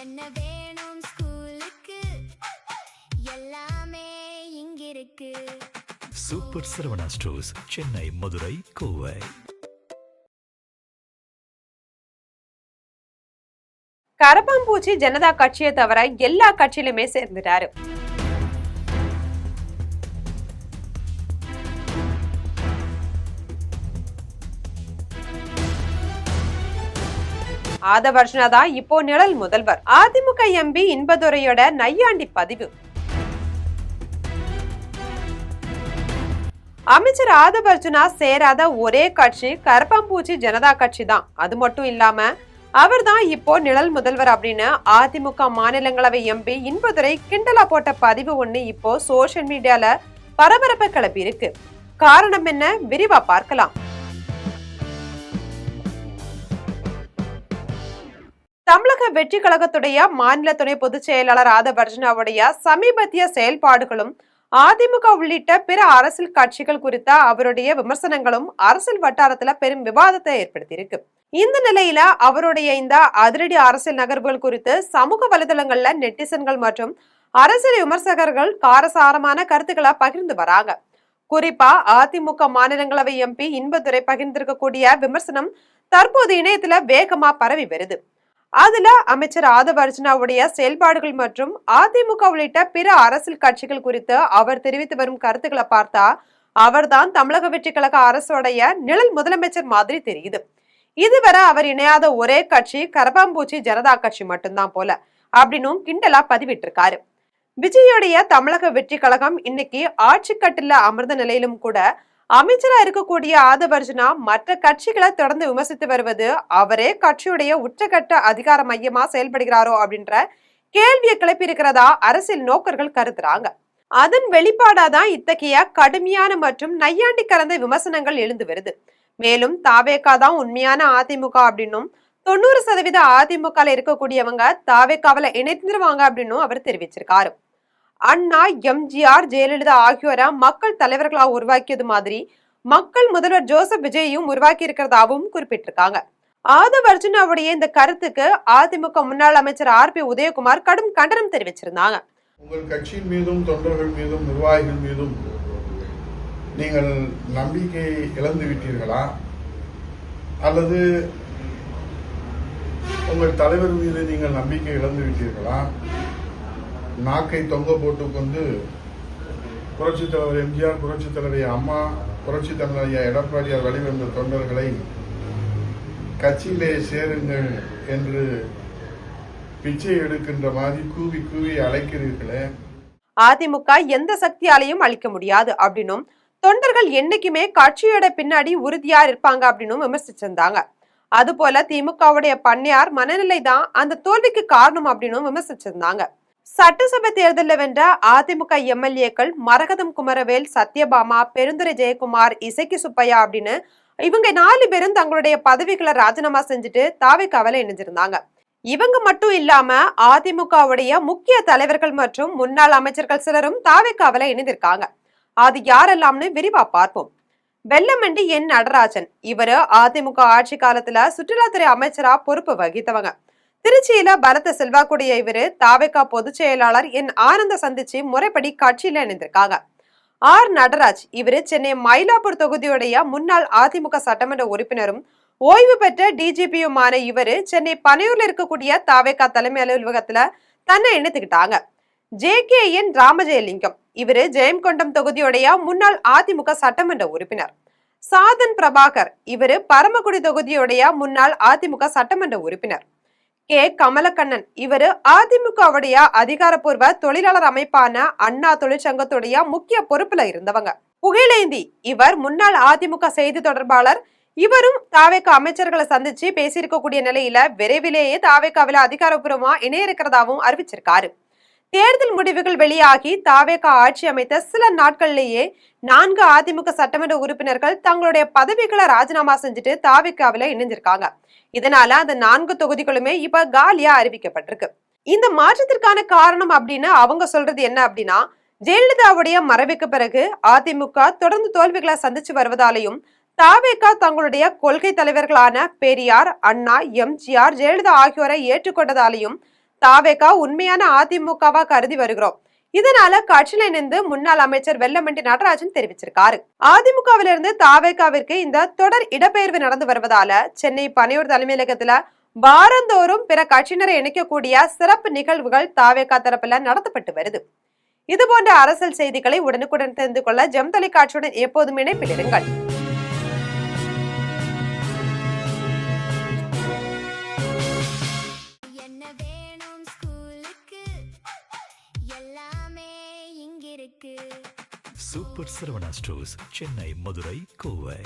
என்ன வேணும் ஸ்கூலுக்கு எல்லாமே இங்கிருக்கு. Super Saravana stores, Chennai, Madurai, Kovai. கரப்பாம்பூச்சி ஜனதா கட்சியை தவிர எல்லா கட்சியிலுமே சேர்ந்துட்டாரு. ஆதவர்ஜுனா தான் இப்போ நிழல் முதல்வர். அதிமுக எம்பி இன்பதுரையோட நையாண்டி பதிவு. அமைச்சர் ஆதவர்ஜுனா சேராத ஒரே கட்சி கரப்பாம்பூச்சி ஜனதா கட்சி தான். அது மட்டும் இல்லாம அவர் தான் இப்போ நிழல் முதல்வர் அப்படின்னு அதிமுக மாநிலங்களவை எம்பி இன்பதுரை கிண்டலா போட்ட பதிவு ஒண்ணு இப்போ சோசியல் மீடியால பரபரப்பை கிளப்பி இருக்கு. காரணம் என்ன, விரிவா பார்க்கலாம். தமிழக வெற்றி கழகத்துடைய மாநில துணை பொதுச் செயலாளர் ஆதவர்ஜுனாவுடைய சமீபத்திய செயல்பாடுகளும் அதிமுக உள்ளிட்ட பிற அரசியல் கட்சிகள் குறித்த அவருடைய விமர்சனங்களும் அரசியல் வட்டாரத்துல பெரும் விவாதத்தை ஏற்படுத்தி இருக்கு. இந்த நிலையில அவருடைய இந்த அதிரடி அரசியல் நகர்வுகள் குறித்து சமூக வலைதளங்கள்ல நெட்டிசன்கள் மற்றும் அரசியல் விமர்சகர்கள் காரசாரமான கருத்துக்களை பகிர்ந்து வராங்க. குறிப்பா அதிமுக மாநிலங்களவை எம்பி இன்பதுரை பகிர்ந்திருக்கக்கூடிய விமர்சனம் தற்போது இணையத்துல வேகமா பரவி வருது. அதுல அமைச்சர் ஆதவர்ஜுனாவுடைய செயல்பாடுகள் மற்றும் அதிமுக உள்ளிட்ட பிற அரசியல் கட்சிகள் குறித்து அவர் தெரிவித்து வரும் கருத்துக்களை பார்த்தா அவர்தான் தமிழக வெற்றி கழக அரசுடைய நிழல் முதலமைச்சர் மாதிரி தெரியுது. இதுவரை அவர் இணையாத ஒரே கட்சி கரப்பாம்பூச்சி ஜனதா கட்சி மட்டும்தான் போல அப்படின்னும் கிண்டலா பதிவிட்டு இருக்காரு. விஜயோடைய தமிழக வெற்றி கழகம் இன்னைக்கு ஆட்சி கட்டில அமர்ந்த நிலையிலும் கூட அமைச்சரா இருக்கக்கூடிய ஆதவர்ஜுனா மற்ற கட்சிகளை தொடர்ந்து விமர்சித்து வருவது அவரே கட்சியுடைய உச்சகட்ட அதிகார மையமா செயல்படுகிறாரோ அப்படின்ற கேள்வியை கிளப்பி இருக்கிறதா அரசியல் நோக்கர்கள் கருதுறாங்க. அதன் வெளிப்பாடாதான் இத்தகைய கடுமையான மற்றும் நையாண்டி கலந்த விமர்சனங்கள் எழுந்து வருது. மேலும் தாவேகா தான் உண்மையான அதிமுக அப்படின்னும் 90% அதிமுக இருக்கக்கூடியவங்க தாவேகாவில இணைந்துருவாங்க அப்படின்னும் அவர் தெரிவிச்சிருக்காரு. அண்ணா, எம்ஜிஆர், ஜெயலலிதா ஆகியோரை மக்கள் தலைவர்களா உருவாக்கியது மாதிரி மக்கள் முதல்வர் ஜோசப் விஜயையும் உருவாக்கி இருக்கிறதாவும் குறிப்பிட்டிருக்காங்க. ஆதவர்ஜுனாவுடைய இந்த கருத்துக்கு அதிமுக முன்னாள் அமைச்சர் RP உதயகுமார் கடும் கண்டனம் தெரிவிச்சிருந்தாங்க. உங்கள் கட்சியின் மீதும் தொண்டர்கள் மீதும் நிர்வாகிகள் மீதும் நீங்கள் நம்பிக்கை இழந்து விட்டீர்களா, அல்லது உங்கள் தலைவர் மீது நீங்கள் நம்பிக்கை இழந்து விட்டீர்களா? நாக்கை தொங்க போட்டுக்கொண்டு புரட்சித் தலைவர் எம்ஜிஆர், புரட்சித் தலைவர் அம்மா, புரட்சித் தலைவர் எடப்பாடியார் வழிவந்த தொண்டர்களை கட்சியிலே சேருங்கள் என்று பிச்சை எடுக்கின்ற மாதிரி கூவி கூவி அழைக்கிறீர்களே. அதிமுக எந்த சக்தியாலையும் அழிக்க முடியாது அப்படின்னும் தொண்டர்கள் என்னைக்குமே கட்சியோட பின்னாடி உறுதியா இருப்பாங்க அப்படின்னு விமர்சிச்சிருந்தாங்க. அது போல திமுகவுடைய பண்ணையார் மனநிலை தான் அந்த தோல்விக்கு காரணம் அப்படின்னு விமர்சிச்சிருந்தாங்க. சட்டசபை தேர்தலில் வென்ற அதிமுக எம்எல்ஏக்கள் மரகதம் குமரவேல், சத்யபாமா, பெருந்துரை ஜெயக்குமார், இசக்கி சுப்பையா அப்படின்னு இவங்க 4 பேரும் தங்களுடைய பதவிகளை ராஜினாமா செஞ்சுட்டு தாவேகாவில இணைஞ்சிருந்தாங்க. இவங்க மட்டும் இல்லாம அதிமுகவுடைய முக்கிய தலைவர்கள் மற்றும் முன்னாள் அமைச்சர்கள் சிலரும் தாவேகாவில இணைந்திருக்காங்க. அது யாரெல்லாம்னு விரிவா பார்ப்போம். வெல்லமண்டி என் நடராஜன், இவரு அதிமுக ஆட்சி காலத்துல சுற்றுலாத்துறை அமைச்சரா பொறுப்பு வகித்தவங்க. திருச்சியில பலத்த செல்வாக்குடைய இவரு தாவேகா பொதுச் செயலாளர் என் ஆனந்த சந்திச்சு முறைப்படி கட்சியில இணைந்திருக்காங்க. நடராஜ், இவரு சென்னை மயிலாப்பூர் தொகுதியுடைய முன்னாள் அதிமுக சட்டமன்ற உறுப்பினரும் ஓய்வு பெற்ற டிஜிபியுமான இவரு சென்னை பனையூர்ல இருக்கக்கூடிய தாவேகா தலைமை அலுவலகத்துல தன்னை இணைத்துக்கிட்டாங்க. JKN ராமஜெயலிங்கம், இவரு ஜெயம்கொண்டம் தொகுதியுடைய முன்னாள் அதிமுக சட்டமன்ற உறுப்பினர். சாதன் பிரபாகர், இவரு பரமக்குடி தொகுதியுடைய முன்னாள் அதிமுக சட்டமன்ற உறுப்பினர். கமலக்கண்ணன், இவரு அதிமுகவுடைய அதிகாரப்பூர்வ தொழிலாளர் அமைப்பான அண்ணா தொழிற்சங்கத்துடைய முக்கிய பொறுப்புல இருந்தவங்க. புகழேந்தி, இவர் முன்னாள் அதிமுக செய்தி தொடர்பாளர். இவரும் தாவேகா அமைச்சர்களை சந்திச்சு பேசியிருக்கக்கூடிய நிலையில விரைவிலேயே தாவேகாவில அதிகாரப்பூர்வமா இணைய இருக்கிறதாவும் அறிவிச்சிருக்காரு. தேர்தல் முடிவுகள் வெளியாகி தாவேகா ஆட்சி அமைத்த சில நாட்கள்லேயே 4 அதிமுக சட்டமன்ற உறுப்பினர்கள் தங்களுடைய பதவிகளை ராஜினாமா செஞ்சுட்டு தாவேகாவில இணைஞ்சிருக்காங்க. இதனால அந்த 4 தொகுதிகளுமே இப்ப காலியா அறிவிக்கப்பட்டிருக்கு. இந்த மாற்றத்திற்கான காரணம் அப்படின்னு அவங்க சொல்றது என்ன அப்படின்னா, ஜெயலலிதாவுடைய மறைவுக்கு பிறகு அதிமுக தொடர்ந்து தோல்விகளை சந்திச்சு வருவதாலையும் தாவேகா தங்களுடைய கொள்கை தலைவர்களான பெரியார், அண்ணா, எம்ஜிஆர், ஜெயலலிதா ஆகியோரை ஏற்றுக்கொண்டதாலையும் தாவேகா உண்மையான அதிமுகவா கருதி வருகிறோம். இதனால கட்சியில இணைந்து முன்னாள் அமைச்சர் வெல்லமண்டி நடராஜன் தெரிவிச்சிருக்காரு. அதிமுகவிலிருந்து தாவேகாவிற்கு இந்த தொடர் இடப்பெயர்வு நடந்து வருவதால சென்னை பனையூர் தலைமையகத்துல வாரந்தோறும் பிற கட்சியினரை இணைக்கக்கூடிய சிறப்பு நிகழ்வுகள் தாவேகா தரப்புல நடத்தப்பட்டு வருது. இது போன்ற அரசியல் செய்திகளை உடனுக்குடன் தெரிந்து கொள்ள ஜெம் தொலைக்காட்சியுடன் எப்போதும் இணைப்பில் இருங்கள். என்ன வேணும் ஸ்கூலுக்கு எல்லாமே இங்கிருக்கு. Super Saravana stores, Chennai, Madurai, Kovai.